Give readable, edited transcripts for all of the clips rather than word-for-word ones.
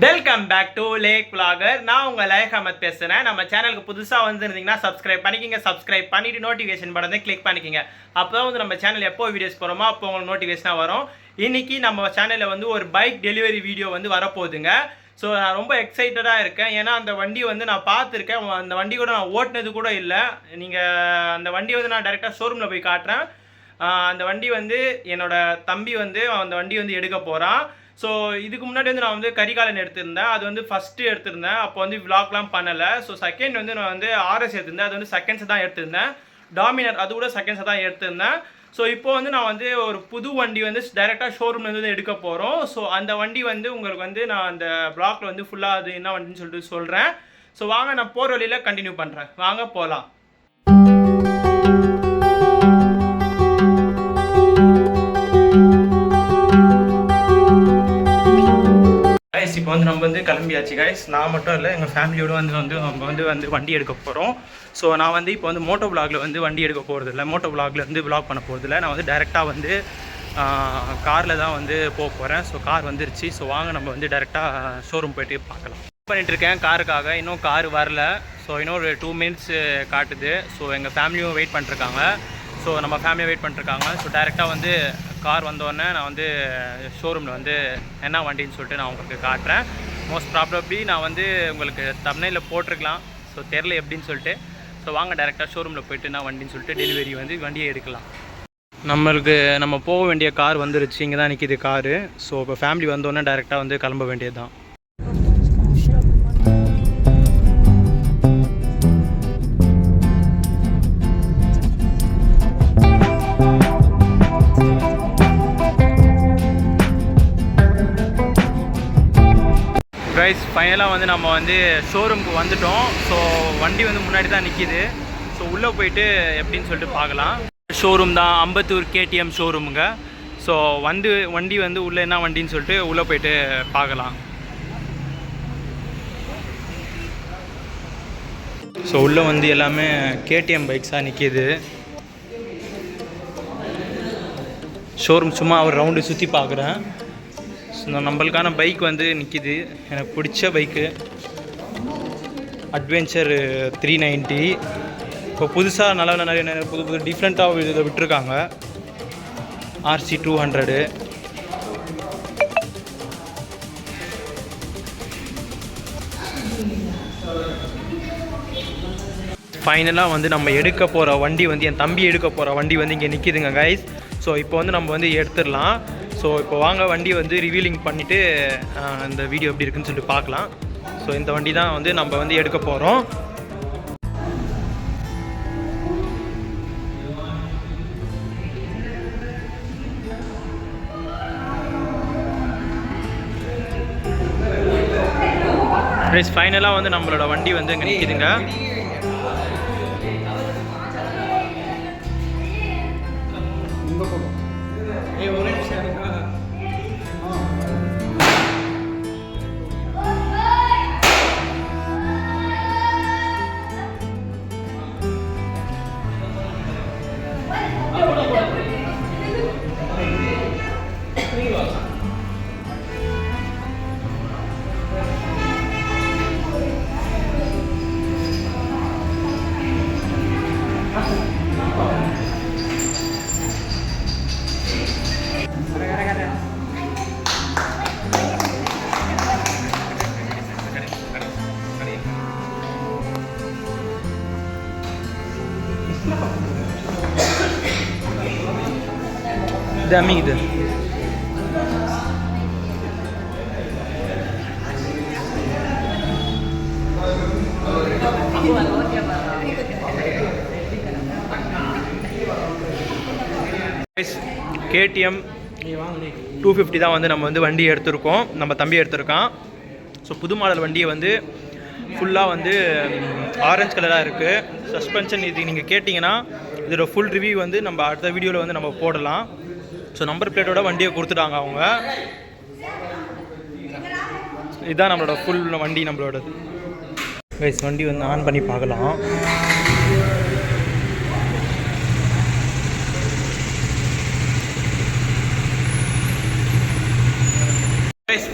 Welcome back to லேக் vlogger. நான் உங்கள் லேக் அஹமத் பேசுகிறேன். நம்ம சேனலுக்கு புதுசாக வந்துருந்தீங்கன்னா சப்ஸ்கிரைப் பண்ணிக்கோங்க. சப்ஸ்கிரைப் பண்ணிவிட்டு நோட்டிஃபிகேஷன் பட்டனை கிளிக் பண்ணிக்கோங்க. அப்போ தான் வந்து நம்ம சேனல் எப்போ வீடியோஸ் போகிறோமோ அப்போ உங்களுக்கு நோட்டிஃபிகேஷனாக வரும். இன்றைக்கி நம்ம சேனலில் வந்து ஒரு பைக் டெலிவரி வீடியோ வந்து வரப்போகுதுங்க. ஸோ நான் ரொம்ப எக்ஸைட்டடாக இருக்கேன். ஏன்னா அந்த வண்டி வந்து நான் பார்த்துருக்கேன். அந்த வண்டி கூட நான் ஓட்டினது கூட இல்லை. நீங்கள் அந்த வண்டியை வந்து நான் டைரெக்டாக ஷோரூமில் போய் காட்டுறேன். அந்த வண்டி வந்து என்னோடய தம்பி வந்து அந்த வண்டி வந்து எடுக்க போகிறான். ஸோ இதுக்கு முன்னாடி வந்து நான் வந்து கரிகாலன் எடுத்திருந்தேன். அது வந்து ஃபஸ்ட்டு எடுத்திருந்தேன். அப்போ வந்து விளாக்லாம் பண்ணலை. ஸோ செகண்ட் வந்து நான் வந்து ஆர்எஸ் எடுத்திருந்தேன். அது வந்து செகண்ட்ஸ் தான் எடுத்திருந்தேன். டாமினர் அது கூட செகண்ட்ஸை தான் எடுத்திருந்தேன். ஸோ இப்போ வந்து நான் வந்து ஒரு புது வண்டி வந்து டைரெக்டாக ஷோரூம்லேருந்து எடுக்க போகிறோம். ஸோ அந்த வண்டி வந்து உங்களுக்கு வந்து நான் அந்த பிளாக்ல வந்து ஃபுல்லாக அது என்ன வண்டின்னு சொல்லிட்டு சொல்கிறேன். ஸோ வாங்க நான் போகிற வழியில் கண்டினியூ பண்ணுறேன். வாங்க போகலாம். இப்போ வந்து நம்ம வந்து கிளம்பியாச்சு கைஸ். நான் மட்டும் இல்லை, எங்கள் ஃபேமிலியோடு நம்ம வண்டி எடுக்க போகிறோம். ஸோ நான் வந்து இப்போ வந்து மோட்டோ விளாகில் வந்து வண்டி எடுக்க போகிறது இல்லை, மோட்டோ விளாகில் வந்து விளாக் பண்ண போகிறது இல்லை. நான் வந்து டைரெக்டாக வந்து காரில் தான் வந்து போக போகிறேன். ஸோ கார் வந்துருச்சு. ஸோ வாங்க நம்ம வந்து டைரெக்டாக ஷோரூம் போய்ட்டு பார்க்கலாம். பண்ணிகிட்ருக்கேன் காருக்காக. இன்னும் கார் வரல. ஸோ இன்னும் ஒரு 2 minutes காட்டுது. ஸோ எங்கள் ஃபேமிலியும் வெயிட் பண்ணிட்டுருக்காங்க. ஸோ நம்ம ஃபேமிலியை வெயிட் பண்ணிட்டுருக்காங்க. ஸோ டைரெக்டாக வந்து கார் வந்தோடனே நான் வந்து ஷோரூமில் வந்து என்ன வண்டின்னு சொல்லிட்டு நான் உங்களுக்கு காட்டுறேன். மோஸ்ட் ப்ராபப்ளி நான் வந்து உங்களுக்கு தம்ப்நெயிலில் போட்டிருக்கலாம். ஸோ தெரில எப்படின்னு சொல்லிட்டு. ஸோ வாங்க டைரெக்டாக ஷோரூமில் போய்ட்டு நான் வண்டின்னு சொல்லிட்டு டெலிவரி வந்து வண்டியை எடுக்கலாம். நம்ம போக வேண்டிய கார் வந்துருச்சு. இங்கே தான் நிற்கிது காரு. ஸோ இப்போ ஃபேமிலி வந்தோடனே டைரெக்டாக வந்து கிளம்ப வேண்டியது தான். கைஸ் ஃபைனலாக வந்து நம்ம வந்து ஷோரூமுக்கு வந்துட்டோம். ஸோ வண்டி வந்து முன்னாடி தான் நிற்கிது. ஸோ உள்ளே போயிட்டு எப்படின்னு சொல்லிட்டு பார்க்கலாம். ஷோரூம் தான் அம்பத்தூர் KTM ஷோரூமுங்க. ஸோ வண்டி வந்து உள்ளே என்ன வண்டின்னு சொல்லிட்டு உள்ளே போயிட்டு பார்க்கலாம். ஸோ உள்ளே வந்து எல்லாமே KTM பைக்ஸாக நிற்கிது. ஷோரூம் சும்மா ஒரு ரவுண்டு சுற்றி பார்க்குறேன். நம்மளுக்கான பைக் வந்து நிற்கிது. எனக்கு பிடிச்ச பைக்கு அட்வென்ச்சர் 390. இப்போ புதுசாக நிறைய புது டிஃப்ரெண்ட்டாக இதில் விட்டுருக்காங்க. RC 200. ஃபைனலாக வந்து நம்ம எடுக்க போகிற வண்டி வந்து என் தம்பி எடுக்க போகிற வண்டி வந்து இங்கே நிற்கிதுங்க கைஸ். ஸோ இப்போ வந்து நம்ம வந்து எடுத்துடலாம். ஸோ இப்போ வாங்க வண்டி வந்து ரிவீலிங் பண்ணிவிட்டு இந்த வீடியோ எப்படி இருக்குன்னு சொல்லிட்டு பார்க்கலாம். ஸோ இந்த வண்டி தான் வந்து நம்ம வந்து எடுக்க போகிறோம். ஃபைனலாக வந்து நம்மளோட வண்டி வந்து இங்கே நிற்கிதுங்க. ده مين ده؟ KTM 250 தான் வந்து நம்ம வந்து வண்டி எடுத்திருக்கோம். நம்ம தம்பி எடுத்திருக்கான். ஸோ புது மாடல் வண்டியை வந்து ஃபுல்லாக வந்து ஆரஞ்சு கலராக இருக்குது. சஸ்பென்ஷன் இது நீங்கள் கேட்டிங்கன்னா இதோட ஃபுல் ரிவ்யூ வந்து நம்ம அடுத்த வீடியோவில் வந்து நம்ம போடலாம். ஸோ நம்பர் பிளேட்டோட வண்டியை கொடுத்துட்டாங்க அவங்க. இதுதான் நம்மளோட ஃபுல் வண்டி நம்மளோடது. கைஸ் வண்டி வந்து ஆன் பண்ணி பார்க்கலாம்.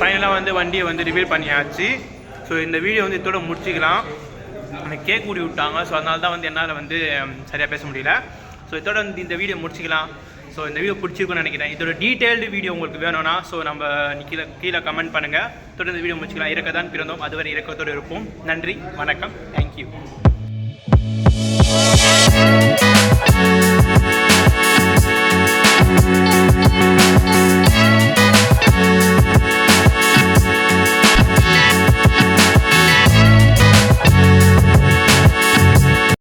ஃபைனலாக வந்து வண்டியை வந்து ரிவீல் பண்ணியாச்சு. ஸோ இந்த வீடியோ வந்து இதோட முடிச்சிக்கலாம். எனக்கு கேக் கூடி விட்டாங்க, ஸோ அதனால தான் வந்து என்னால் வந்து சரியாக பேச முடியல. ஸோ இதோட வந்து இந்த வீடியோ முடிச்சிக்கலாம். ஸோ இந்த வீடியோ பிடிச்சிருக்குன்னு நினைக்கிறேன். இதோட டீட்டெயில்டு வீடியோ உங்களுக்கு வேணும்னா ஸோ நம்ம கீழே கமெண்ட் பண்ணுங்கள். தொடர்ந்து இந்த வீடியோ முடிச்சிக்கலாம். இறக்க தான் பிறந்தோம், அதுவரை இறக்கத்தோடு இருப்போம். நன்றி, வணக்கம், தேங்க்யூ.